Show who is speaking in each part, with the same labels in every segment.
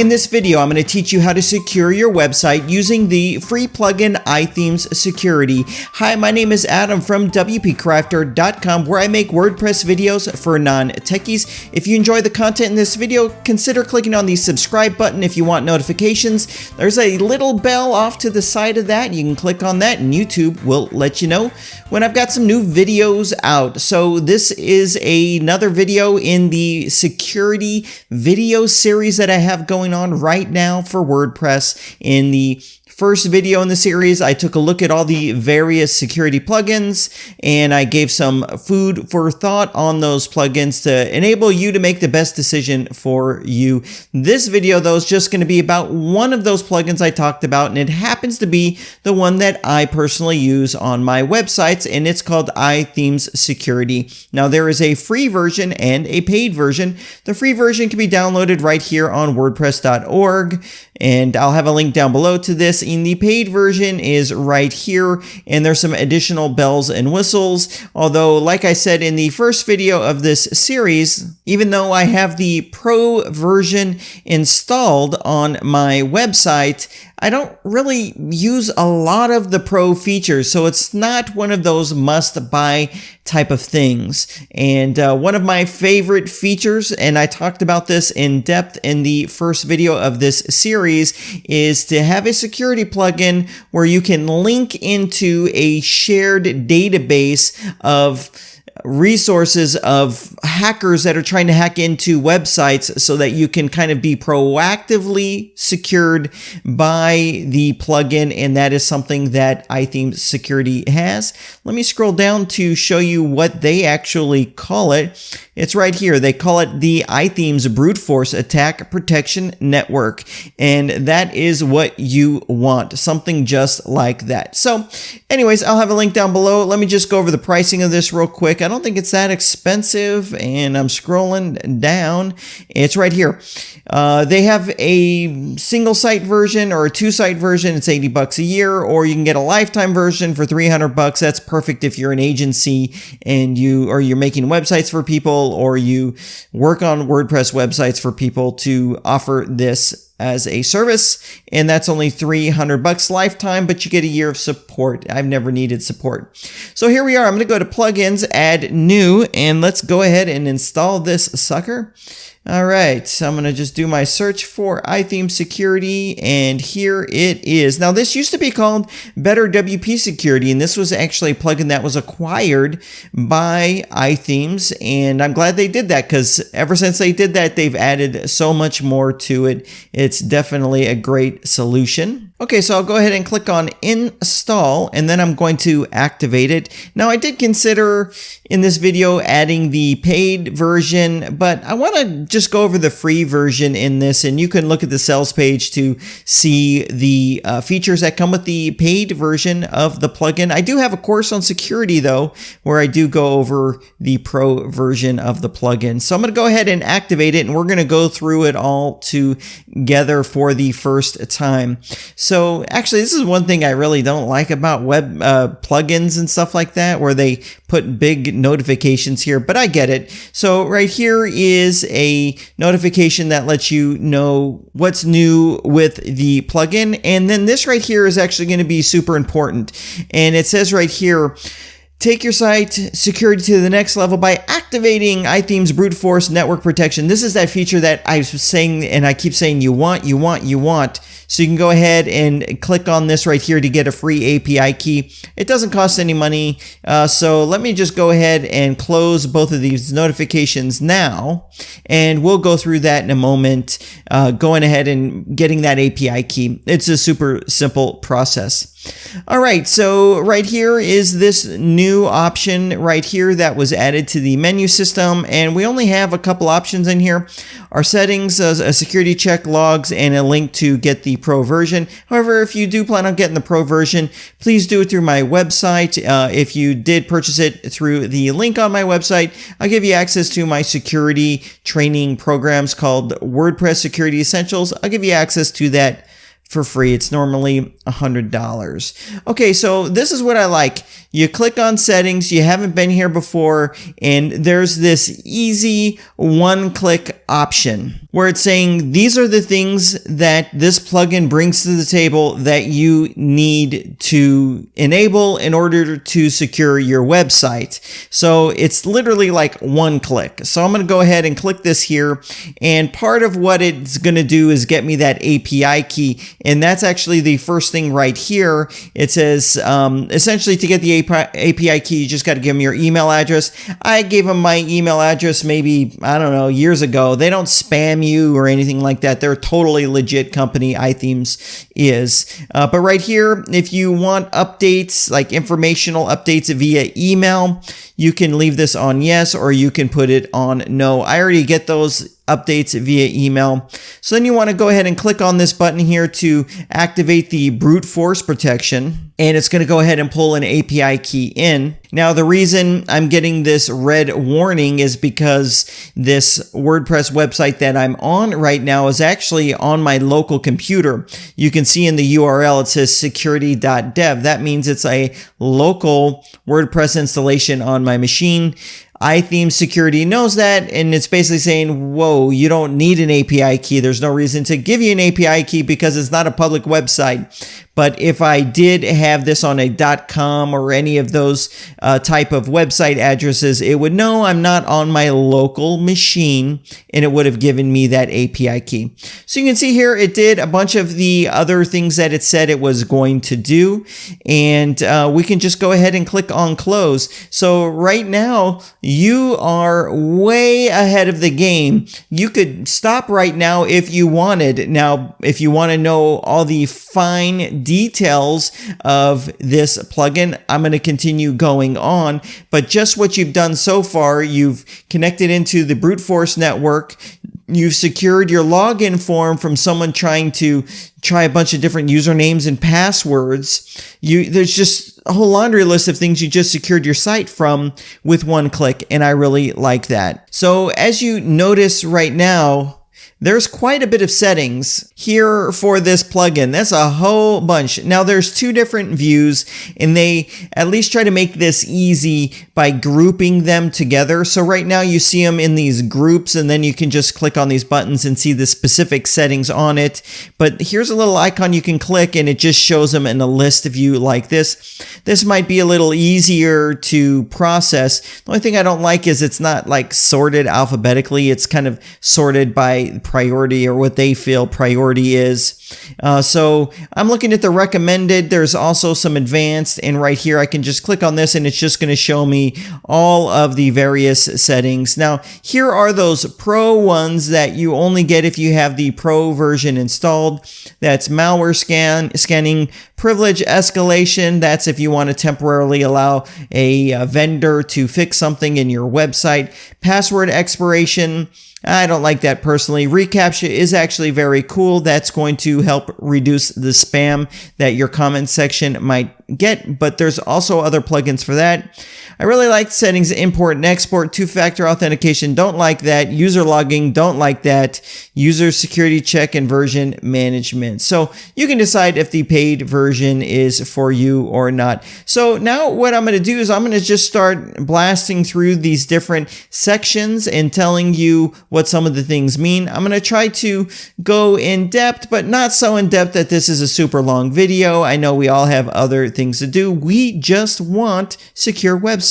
Speaker 1: In this video, I'm going to teach you how to secure your website using the free plugin iThemes Security. Hi, my name is Adam from WPCrafter.com, where I make WordPress videos for non-techies. If you enjoy the content in this video, consider clicking on the subscribe button if you want notifications. There's a little bell off to the side of that. You can click on that and YouTube will let you know when I've got some new videos out. So this is another video in the security video series that I have going on right now for WordPress. In the first video in the series, I took a look at all the various security plugins and I gave some food for thought on those plugins to enable you to make the best decision for you. This video, though, is just going to be about one of those plugins I talked about, and it happens to be the one that I personally use on my websites, and it's called iThemes Security. Now, there is a free version and a paid version. The free version can be downloaded right here on WordPress.org, and I'll have a link down below to this. And the paid version is right here, and there's some additional bells and whistles. Although, like I said in the first video of this series, even though I have the pro version installed on my website, I don't really use a lot of the pro features, so it's not one of those must-buy type of things. And one of my favorite features, and I talked about this in depth in the first video of this series, is to have a security plugin where you can link into a shared database of resources of hackers that are trying to hack into websites, so that you can kind of be proactively secured by the plugin, and that is something that iThemes Security has. Let me scroll down to show you what they actually call it. It's right here. They call it the iThemes Brute Force Attack Protection Network, and that is what you want, something just like that. So anyways, I'll have a link down below. Let me just go over the pricing of this real quick. I don't think it's that expensive, and I'm scrolling down. It's right here. They have a single site version or a two-site version. It's $80 a year, or you can get a lifetime version for $300. That's perfect if you're an agency and you're making websites for people, or you work on WordPress websites for people, to offer this as a service. And that's only $300 lifetime, but you get a year of support. I've never needed support. So here we are. I'm going to go to plugins, add new, and let's go ahead and install this sucker. All right, so I'm going to just do my search for iThemes Security, and here it is. Now, this used to be called Better WP Security, and this was actually a plugin that was acquired by iThemes, and I'm glad they did that, because ever since they did that, they've added so much more to it. It's definitely a great solution. Okay, so I'll go ahead and click on install, and then I'm going to activate it. Now, I did consider in this video adding the paid version, but I want to just go over the free version in this, and you can look at the sales page to see the features that come with the paid version of the plugin. I do have a course on security, though, where I do go over the pro version of the plugin. So I'm going to go ahead and activate it, and we're going to go through it all together for the first time. So actually, this is one thing I really don't like about web plugins and stuff like that, where they put big notifications here, but I get it. So right here is a notification that lets you know what's new with the plugin. And then this right here is actually going to be super important. And it says right here, take your site security to the next level by activating iThemes Brute Force Network Protection. This is that feature that I was saying, and I keep saying you want. So you can go ahead and click on this right here to get a free API key. It doesn't cost any money. So let me just go ahead and close both of these notifications now, and we'll go through that in a moment, going ahead and getting that API key. It's a super simple process. All right, so right here is this new option right here that was added to the menu system, and we only have a couple options in here. Our settings, a security check, logs, and a link to get the pro version. However, if you do plan on getting the pro version, please do it through my website. If you did purchase it through the link on my website, I'll give you access to my security training programs called WordPress Security Essentials. I'll give you access to that for free. It's normally $100. Okay, so this is what I like. You click on settings, you haven't been here before, and there's this easy one-click option where it's saying these are the things that this plugin brings to the table that you need to enable in order to secure your website. So it's literally like one click. So I'm going to go ahead and click this here, and part of what it's going to do is get me that API key, and that's actually the first thing right here. It says essentially to get the API key, you just got to give them your email address. I gave them my email address maybe, I don't know, years ago. They don't spam you or anything like that. They're a totally legit company, iThemes is. But right here, if you want updates, like informational updates via email, you can leave this on yes, or you can put it on no. I already get those updates via email. So then you want to go ahead and click on this button here to activate the brute force protection, and it's going to go ahead and pull an API key in. Now, the reason I'm getting this red warning is because this WordPress website that I'm on right now is actually on my local computer. You can see in the URL, it says security.dev. That means it's a local WordPress installation on my machine. iThemes security knows that, and it's basically saying, whoa, you don't need an API key. There's no reason to give you an API key because it's not a public website. But if I did have this on a .com or any of those type of website addresses, it would know I'm not on my local machine, and it would have given me that API key. So you can see here, it did a bunch of the other things that it said it was going to do. And we can just go ahead and click on close. So right now, you are way ahead of the game. You could stop right now if you wanted. Now, if you want to know all the fine details of this plugin, I'm going to continue going on. But just what you've done so far, you've connected into the brute force network. You've secured your login form from someone trying to try a bunch of different usernames and passwords. There's just a whole laundry list of things you just secured your site from with one click, and I really like that. So as you notice right now, there's quite a bit of settings here for this plugin. That's a whole bunch. Now there's two different views, and they at least try to make this easy by grouping them together. So right now you see them in these groups, and then you can just click on these buttons and see the specific settings on it. But here's a little icon you can click, and it just shows them in a list view like this. This might be a little easier to process. The only thing I don't like is it's not like sorted alphabetically. It's kind of sorted by priority, or what they feel priority is. So I'm looking at the recommended. There's also some advanced, and right here I can just click on this, and it's just going to show me all of the various settings. Now here are those pro ones that you only get if you have the pro version installed. That's malware scanning, privilege escalation. That's if you want to temporarily allow a vendor to fix something in your website. Password expiration, I don't like that personally. ReCAPTCHA is actually very cool. That's going to help reduce the spam that your comment section might get, but there's also other plugins for that. I really like settings, import and export, two-factor authentication, don't like that. User logging, don't like that. User security check and version management. So you can decide if the paid version is for you or not. So now what I'm going to do is I'm going to just start blasting through these different sections and telling you what some of the things mean. I'm going to try to go in depth, but not so in depth that this is a super long video. I know we all have other things to do. We just want secure websites.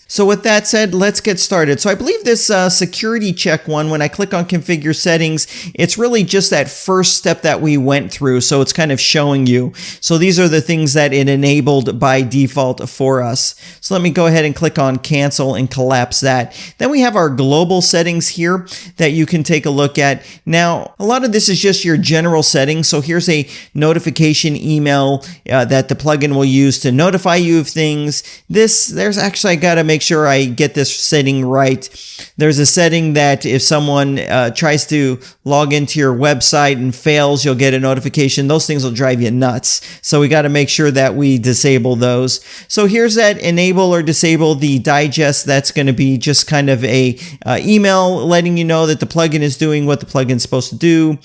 Speaker 1: So with that said, let's get started. So I believe this security check one, when I click on configure settings, it's really just that first step that we went through. So it's kind of showing you. So these are the things that it enabled by default for us. So let me go ahead and click on cancel and collapse that. Then we have our global settings here that you can take a look at. Now, a lot of this is just your general settings. So here's a notification email that the plugin will use to notify you of things. There's actually, I gotta make sure I get this setting right. There's a setting that if someone tries to log into your website and fails, you'll get a notification. Those things will drive you nuts. So we got to make sure that we disable those. So here's that enable or disable the digest. That's going to be just kind of a email letting you know that the plugin is doing what the plugin's supposed to do.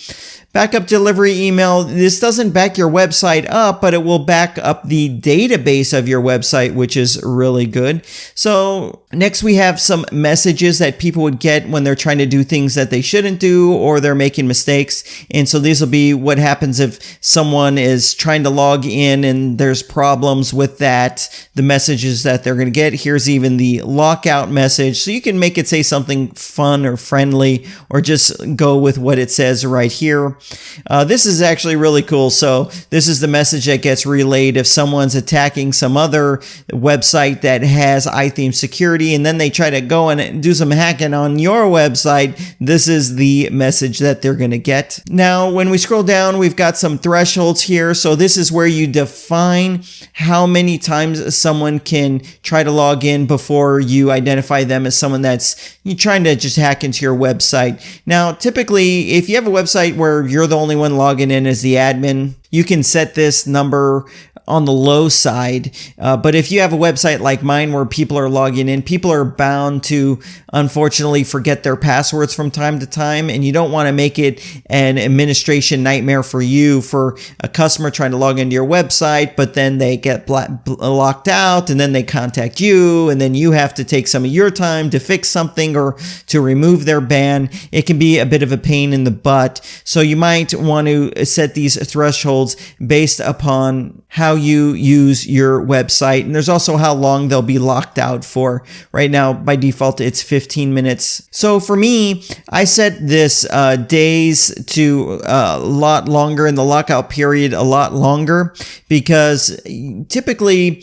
Speaker 1: Backup delivery email. This doesn't back your website up, but it will back up the database of your website, which is really good. So next we have some messages that people would get when they're trying to do things that they shouldn't do or they're making mistakes. And so these will be what happens if someone is trying to log in and there's problems with that, the messages that they're going to get. Here's even the lockout message. So you can make it say something fun or friendly or just go with what it says right here. This is actually really cool. So this is the message that gets relayed if someone's attacking some other website that has iThemes security and then they try to go and do some hacking on your website. This is the message that they're going to get. Now, when we scroll down, we've got some thresholds here. So this is where you define how many times someone can try to log in before you identify them as someone that's trying to just hack into your website. Now, typically, if you have a website where you're the only one logging in as the admin, you can set this number on the low side. But if you have a website like mine where people are logging in, people are bound to, unfortunately, forget their passwords from time to time. And you don't want to make it an administration nightmare for you, for a customer trying to log into your website, but then they get locked out and then they contact you and then you have to take some of your time to fix something or to remove their ban. It can be a bit of a pain in the butt. So you might want to set these thresholds based upon how you use your website. And there's also how long they'll be locked out for. Right now, by default, it's 15 minutes. So for me, I set this days to a lot longer and the lockout period a lot longer because typically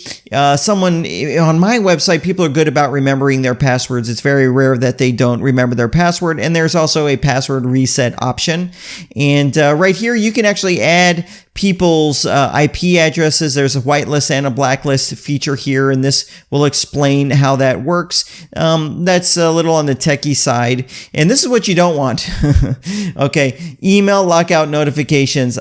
Speaker 1: someone on my website, people are good about remembering their passwords. It's very rare that they don't remember their password. And there's also a password reset option. And right here, you can actually add people's IP addresses. There's a whitelist and a blacklist feature here, and this will explain how that works. That's a little on the techie side, and this is what you don't want. Okay, email lockout notifications.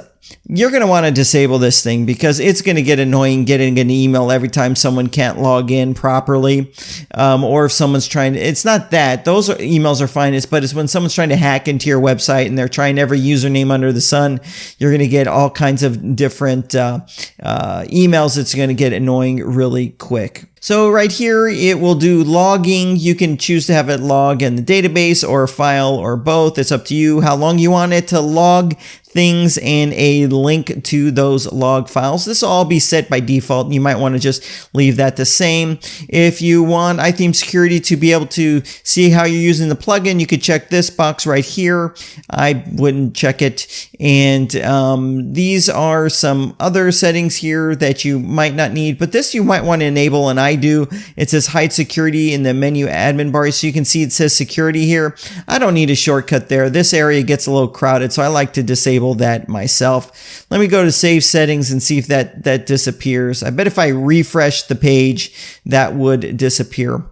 Speaker 1: You're going to want to disable this thing because it's going to get annoying getting an email every time someone can't log in properly. Or if someone's trying to, it's not that. Those emails are fine. But it's when someone's trying to hack into your website and they're trying every username under the sun, you're going to get all kinds of different emails. It's going to get annoying really quick. So right here, it will do logging. You can choose to have it log in the database or a file or both. It's up to you how long you want it to log things and a link to those log files. This will all be set by default. You might want to just leave that the same. If you want iThemes security to be able to see how you're using the plugin, you could check this box right here. I wouldn't check it. And these are some other settings here that you might not need, but this you might want to enable, and I do. It says hide security in the menu admin bar, so you can see it says security here. I don't need a shortcut there. This area gets a little crowded, so I like to disable that myself. Let me go to save settings and see if that disappears. I bet if I refresh the page, that would disappear.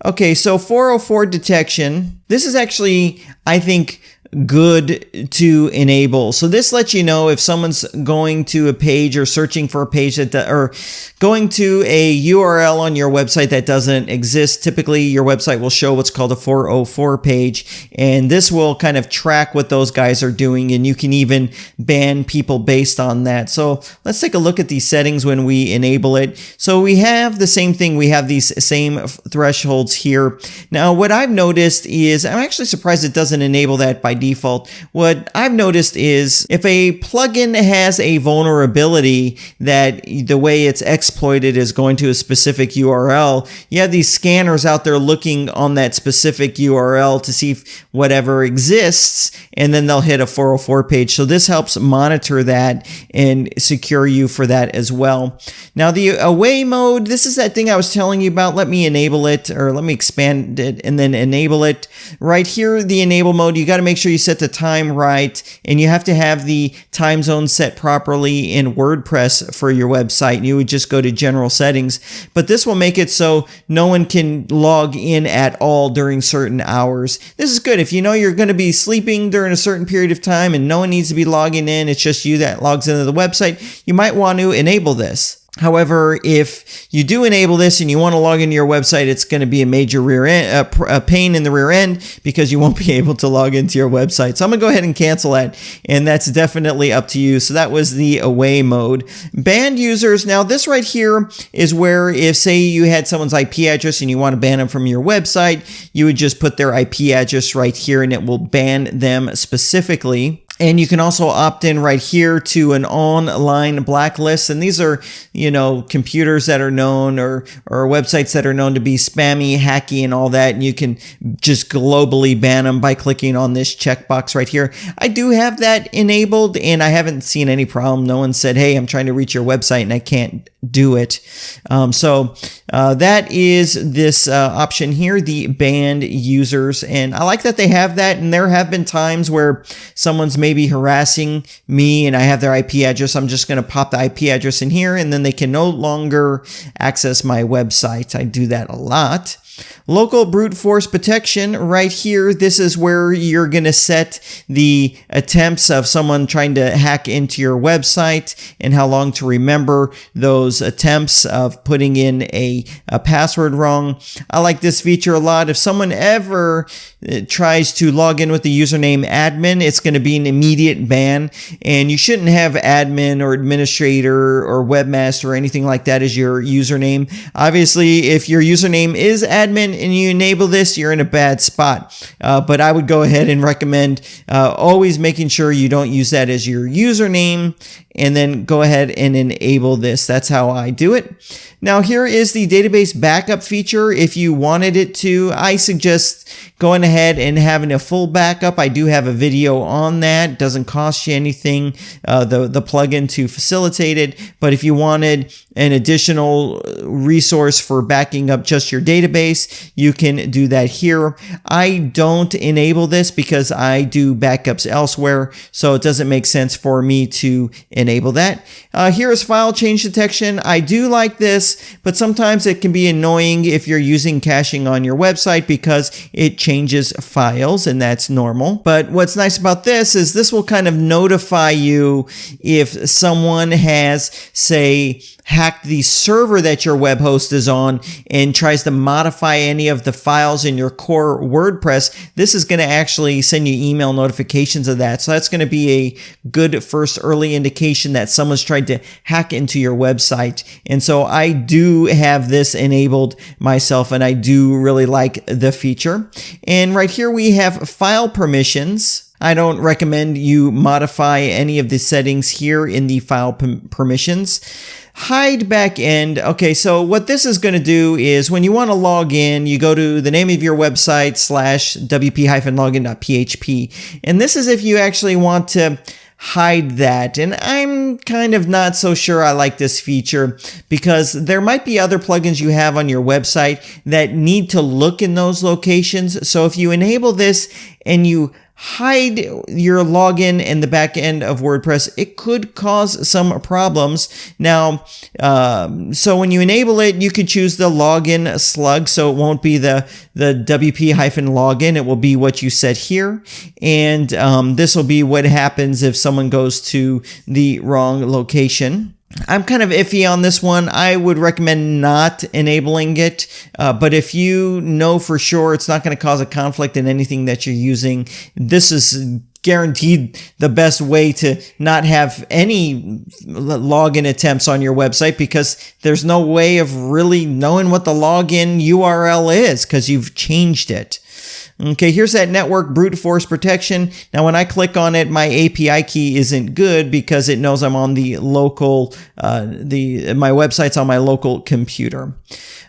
Speaker 1: Okay, so 404 detection. This is actually, I think, good to enable. So this lets you know if someone's going to a page or searching for a page that or going to a URL on your website that doesn't exist. Typically, your website will show what's called a 404 page, and this will kind of track what those guys are doing, and you can even ban people based on that. So let's take a look at these settings when we enable it. So we have the same thing. We have these same thresholds here. Now, what I've noticed is, I'm actually surprised it doesn't enable that by default. What I've noticed is if a plugin has a vulnerability that the way it's exploited is going to a specific URL, you have these scanners out there looking on that specific URL to see if whatever exists, and then they'll hit a 404 page. So this helps monitor that and secure you for that as well. Now the away mode, this is that thing I was telling you about. Let me enable it, or let me expand it and then enable it. Right here, the enable mode, you got to make sure you set the time right, and you have to have the time zone set properly in WordPress for your website. You would just go to general settings, but this will make it so no one can log in at all during certain hours. This is good if you know you're going to be sleeping during a certain period of time and no one needs to be logging in. It's just you that logs into the website. You might want to enable this. However, if you do enable this and you want to log into your website, it's going to be a major a pain in the rear end because you won't be able to log into your website. So I'm going to go ahead and cancel that, and that's definitely up to you. So that was the away mode. Banned users. Now this right here is where if say you had someone's IP address and you want to ban them from your website, you would just put their IP address right here and it will ban them specifically. And you can also opt in right here to an online blacklist. And these are, computers that are known or websites that are known to be spammy, hacky, and all that. And you can just globally ban them by clicking on this checkbox right here. I do have that enabled and I haven't seen any problem. No one said, hey, I'm trying to reach your website and I can't do it. So that is this option here, the banned users. And I like that they have that. And there have been times where someone's maybe harassing me and I have their IP address. I'm just going to pop the IP address in here and then they can no longer access my website. I do that a lot. Local brute force protection right here. This is where you're going to set the attempts of someone trying to hack into your website and how long to remember those attempts of putting in a password wrong. I like this feature a lot. If someone ever tries to log in with the username admin, it's going to be an immediate ban, and you shouldn't have admin or administrator or webmaster or anything like that as your username. Obviously, if your username is admin and you enable this, you're in a bad spot. But I would go ahead and recommend always making sure you don't use that as your username, and then go ahead and enable this. That's how I do it. Now here is the database backup feature. If you wanted it to, I suggest going ahead and having a full backup. I do have a video on that. It doesn't cost you anything, the plugin to facilitate it. But if you wanted an additional resource for backing up just your database, you can do that here. I don't enable this because I do backups elsewhere, so it doesn't make sense for me to enable that. Here is file change detection. I do like this, but sometimes it can be annoying if you're using caching on your website because it changes files, and that's normal. But what's nice about this is this will kind of notify you if someone has, say, hacked the server that your web host is on and tries to modify any of the files in your core WordPress. This is going to actually send you email notifications of that. So that's going to be a good first early indication that someone's tried to hack into your website. And so I do have this enabled myself, and I do really like the feature. And right here we have file permissions. I don't recommend you modify any of the settings here in the file permissions. Hide backend. Okay, so what this is going to do is when you want to log in, you go to the name of your website /wp-login.php. And this is if you actually want to hide that. And I'm kind of not so sure I like this feature because there might be other plugins you have on your website that need to look in those locations. So if you enable this and you hide your login in the back end of WordPress, it could cause some problems. Now, so when you enable it, you could choose the login slug, so it won't be the WP-login. It will be what you set here. And this will be what happens if someone goes to the wrong location. I'm kind of iffy on this one. I would recommend not enabling it, but if you know for sure it's not going to cause a conflict in anything that you're using, this is guaranteed the best way to not have any login attempts on your website because there's no way of really knowing what the login URL is because you've changed it. Okay, here's that network brute force protection. Now, when I click on it, my API key isn't good because it knows I'm on the local, my website's on my local computer.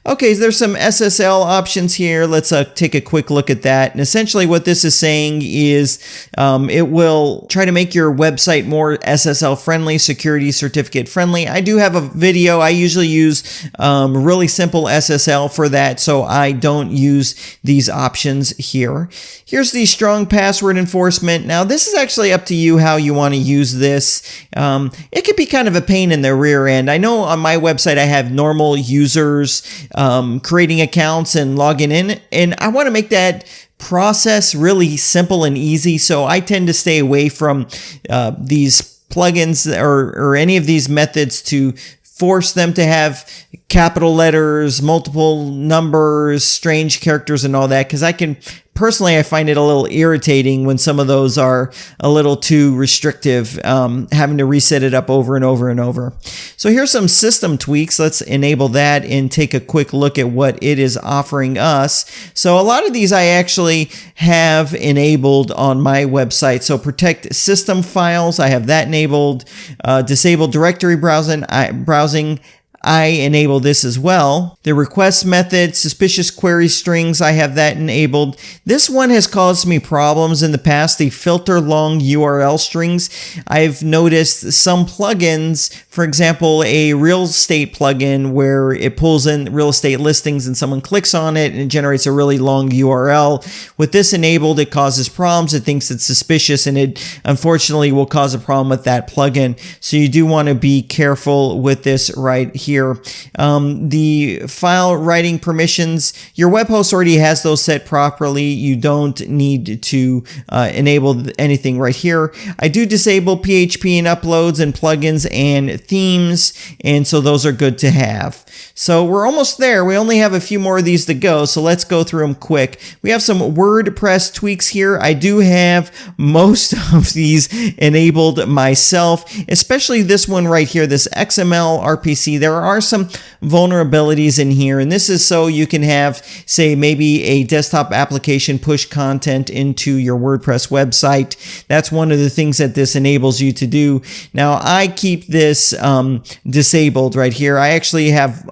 Speaker 1: Okay, so there's some SSL options here. Let's take a quick look at that. And essentially what this is saying is it will try to make your website more SSL friendly, security certificate friendly. I do have a video. I usually use really simple SSL for that, so I don't use these options here. Here's the strong password enforcement. Now, this is actually up to you how you want to use this. It could be kind of a pain in the rear end. I know on my website I have normal users creating accounts and logging in, and I want to make that process really simple and easy. So I tend to stay away from these plugins or any of these methods to force them to have capital letters, multiple numbers, strange characters, and all that, because I find it a little irritating when some of those are a little too restrictive, having to reset it up over and over and over. So here's some system tweaks. Let's enable that and take a quick look at what it is offering us. So a lot of these I actually have enabled on my website. So protect system files, I have that enabled. Disable directory browsing, I enable this as well. The request method, suspicious query strings, I have that enabled. This one has caused me problems in the past, the filter long URL strings. I've noticed some plugins, for example, a real estate plugin where it pulls in real estate listings and someone clicks on it and it generates a really long URL. With this enabled, it causes problems. It thinks it's suspicious, and it unfortunately will cause a problem with that plugin. So you do want to be careful with this right here. The file writing permissions, your web host already has those set properly. You don't need to enable anything right here. I do disable PHP and uploads and plugins and themes, and so those are good to have. So we're almost there. We only have a few more of these to go, so let's go through them quick. We have some WordPress tweaks here. I do have most of these enabled myself, especially this one right here, this XMLRPC. There are some vulnerabilities in here, and this is so you can have, say, maybe a desktop application push content into your WordPress website. That's one of the things that this enables you to do. Now, I keep this disabled right here. I actually have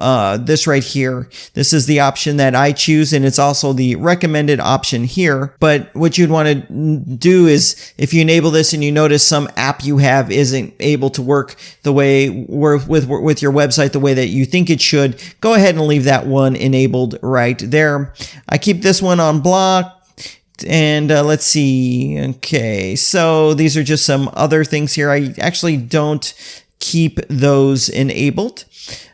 Speaker 1: this right here. This is the option that I choose, and it's also the recommended option here. But what you'd want to do is, if you enable this and you notice some app you have isn't able to work the way with your website the way that you think it should, go ahead and leave that one enabled right there. I keep this one on block. And let's see. Okay, so these are just some other things here. I actually don't keep those enabled.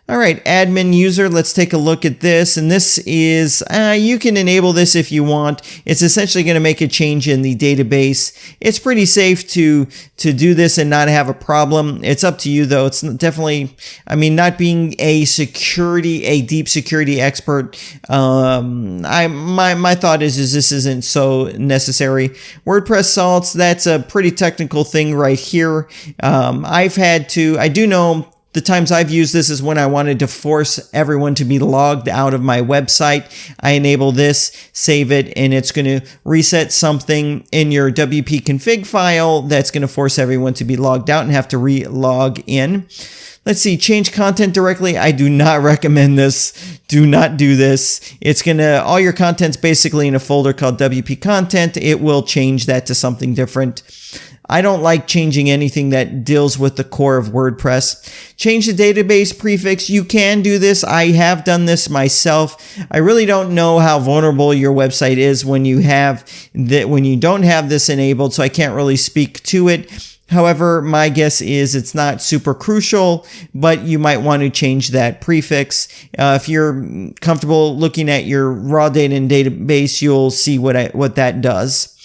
Speaker 1: All right, admin user, let's take a look at this. And this is, you can enable this if you want. It's essentially going to make a change in the database. It's pretty safe to do this and not have a problem. It's up to you though. It's definitely, I mean, not being a deep security expert, my thought is this isn't so necessary. WordPress Salts, that's a pretty technical thing right here. I do know the times I've used this is when I wanted to force everyone to be logged out of my website. I enable this, save it, and it's going to reset something in your WP config file that's going to force everyone to be logged out and have to re-log in. Let's see, change content directly. I do not recommend this. Do not do this. It's all your content's basically in a folder called WP content. It will change that to something different. I don't like changing anything that deals with the core of WordPress. Change the database prefix. You can do this. I have done this myself. I really don't know how vulnerable your website is when you don't have this enabled, so I can't really speak to it. However, my guess is it's not super crucial, but you might want to change that prefix. If you're comfortable looking at your raw data in database, you'll see what that does.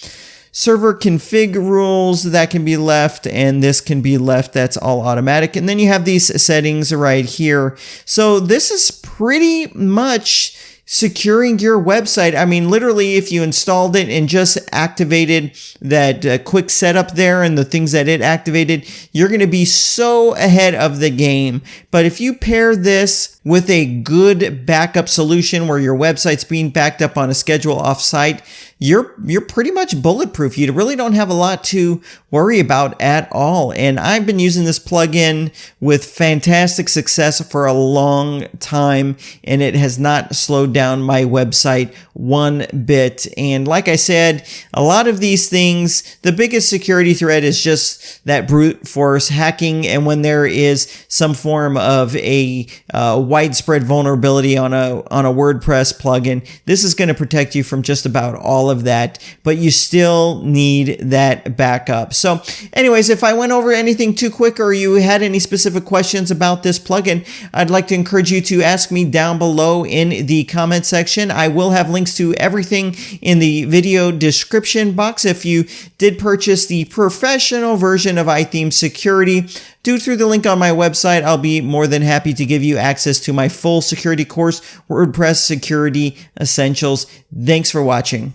Speaker 1: Server config rules, that can be left, and this can be left. That's all automatic. And then you have these settings right here. So this is pretty much securing your website. I mean, literally, if you installed it and just activated that quick setup there and the things that it activated, you're going to be so ahead of the game. But if you pair this with a good backup solution where your website's being backed up on a schedule offsite, you're pretty much bulletproof. You really don't have a lot to worry about at all. And I've been using this plugin with fantastic success for a long time, and it has not slowed down my website one bit. And like I said, a lot of these things, the biggest security threat is just that brute force hacking. And when there is some form of a widespread vulnerability on a WordPress plugin, this is going to protect you from just about all of that, but you still need that backup. So anyways, if I went over anything too quick or you had any specific questions about this plugin, I'd like to encourage you to ask me down below in the comment section. I will have links to everything in the video description box. If you did purchase the professional version of iThemes Security, do through the link on my website. I'll be more than happy to give you access to my full security course, WordPress Security Essentials. Thanks for watching.